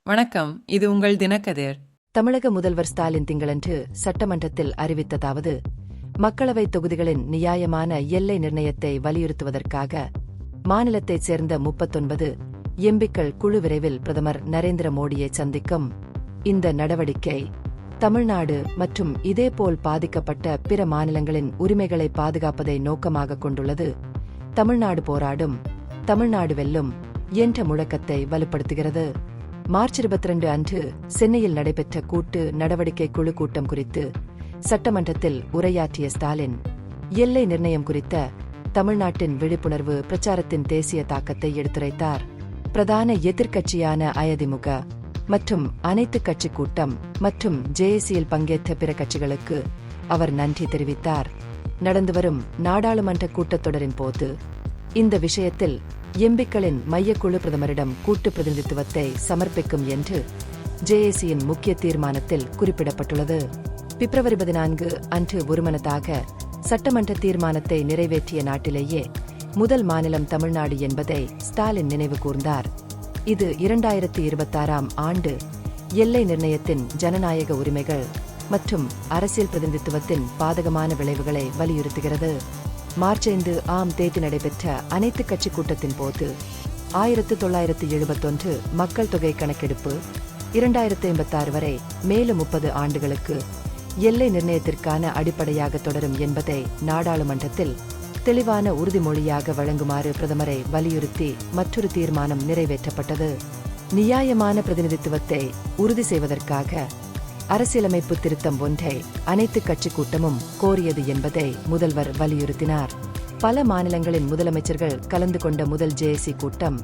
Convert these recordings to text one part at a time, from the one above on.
வணக்கம், இது உங்கள் தினக்கதிர். தமிழக முதல்வர் ஸ்டாலின் திங்களன்று சட்டமன்றத்தில் அறிவித்ததாவது, மக்களவைத் தொகுதிகளின் நியாயமான எல்லை நிர்ணயத்தை வலியுறுத்துவதற்காக மாநிலத்தைச் சேர்ந்த 39 எம்பிக்கள் குழு விரைவில் பிரதமர் நரேந்திர மோடியை சந்திக்கும். இந்த நடவடிக்கை தமிழ்நாடு மற்றும் இதேபோல் பாதிக்கப்பட்ட பிற மாநிலங்களின் உரிமைகளை பாதுகாப்பதை நோக்கமாக கொண்டுள்ளது. தமிழ்நாடு போராடும், தமிழ்நாடு வெல்லும் என்ற முழக்கத்தை வலுப்படுத்துகிறது. மார்ச் 22 அன்று சென்னையில் நடைபெற்ற கூட்டு நடவடிக்கை குழு கூட்டம் குறித்து சட்டமன்றத்தில் உரையாற்றிய ஸ்டாலின், எல்லை நிர்ணயம் குறித்த தமிழ்நாட்டின் விழிப்புணர்வு பிரச்சாரத்தின் தேசிய தாக்கத்தை எடுத்துரைத்தார். பிரதான எதிர்க்கட்சியான அதிமுக மற்றும் அனைத்து கட்சி கூட்டம் மற்றும் ஜேஏசியில் பங்கேற்ற பிற கட்சிகளுக்கு அவர் நன்றி தெரிவித்தார். நடந்துவரும் நாடாளுமன்ற கூட்டத்தொடரின் போது இந்த விஷயத்தில் எம்பிக்களின் மையக்குழு பிரதமரிடம் கூட்டு பிரதிநிதித்துவத்தை சமர்ப்பிக்கும் என்று ஜேஏசியின் முக்கிய தீர்மானத்தில் குறிப்பிடப்பட்டுள்ளது. பிப்ரவரி 14 அன்று ஒருமனதாக சட்டமன்ற தீர்மானத்தை நிறைவேற்றிய நாட்டிலேயே முதல் மாநிலம் தமிழ்நாடு என்பதை ஸ்டாலின் நினைவு கூர்ந்தார். இது 2026ஆம் ஆண்டு எல்லை நிர்ணயத்தின் ஜனநாயக உரிமைகள் மற்றும் அரசியல் பிரதிநிதித்துவத்தின் பாதகமான விளைவுகளை வலியுறுத்துகிறது. மார்ச் 5ஆம் தேதி நடைபெற்ற அனைத்து கட்சி கூட்டத்தின் போது 1971 மக்கள் தொகை கணக்கெடுப்பு 2086 வரை மேலும் 30 ஆண்டுகளுக்கு எல்லை நிர்ணயத்திற்கான அடிப்படையாக தொடரும் என்பதை நாடாளுமன்றத்தில் தெளிவான உறுதிமொழியாக வழங்குமாறு பிரதமரை வலியுறுத்தி மற்றொரு தீர்மானம் நிறைவேற்றப்பட்டது. நியாயமான பிரதிநிதித்துவத்தை உறுதி செய்வதற்காக அரசியலமைப்பு திருத்தம் ஒன்றை அனைத்து கட்சி கூட்டமும் கோரியது என்பதை முதல்வர் வலியுறுத்தினார். பல மாநிலங்களின் முதலமைச்சர்கள் கலந்து கொண்ட முதல் ஜேஏசி கூட்டம்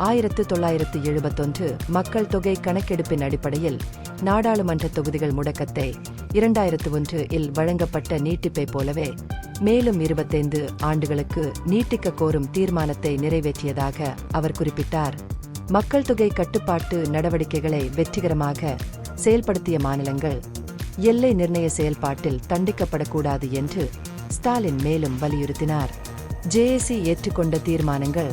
1971 மக்கள் தொகை கணக்கெடுப்பின் அடிப்படையில் நாடாளுமன்ற தொகுதிகள் முடக்கத்தை 2001 இல் வழங்கப்பட்ட நீட்டிப்பை போலவே மேலும் 25 ஆண்டுகளுக்கு நீட்டிக்க கோரும் தீர்மானத்தை நிறைவேற்றியதாக அவர் குறிப்பிட்டார். மக்கள் தொகை கட்டுப்பாட்டு நடவடிக்கைகளை வெற்றிகரமாக செயல்படுத்திய மாநிலங்கள் எல்லை நிர்ணய செயல்பாட்டில் தண்டிக்கப்படக்கூடாது என்று ஸ்டாலின் மேலும் வலியுறுத்தினார். ஜேஏசி ஏற்றுக்கொண்ட தீர்மானங்கள்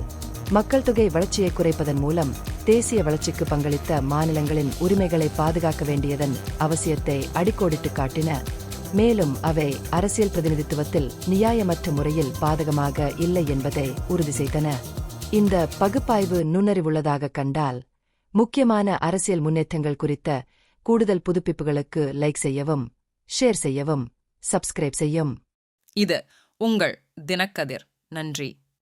மக்கள் தொகை வளர்ச்சியை குறைப்பதன் மூலம் தேசிய வளர்ச்சிக்கு பங்களித்த மாநிலங்களின் உரிமைகளை பாதுகாக்க வேண்டியதன் அவசியத்தை அடிக்கோடிட்டு காட்டின. மேலும் அவை அரசியல் பிரதிநிதித்துவத்தில் நியாயமற்ற முறையில் பாதகமாக இல்லை என்பதை உறுதி செய்தன. இந்த பகுப்பாய்வு நுண்ணறிவுள்ளதாக கண்டால் முக்கியமான அரசியல் முன்னேற்றங்கள் குறித்த கூடுதல் புதுப்பிப்புகளுக்கு லைக் செய்யவும், ஷேர் செய்யவும், சப்ஸ்கிரைப் செய்யும். இது உங்கள் தினக்கதிர். நன்றி.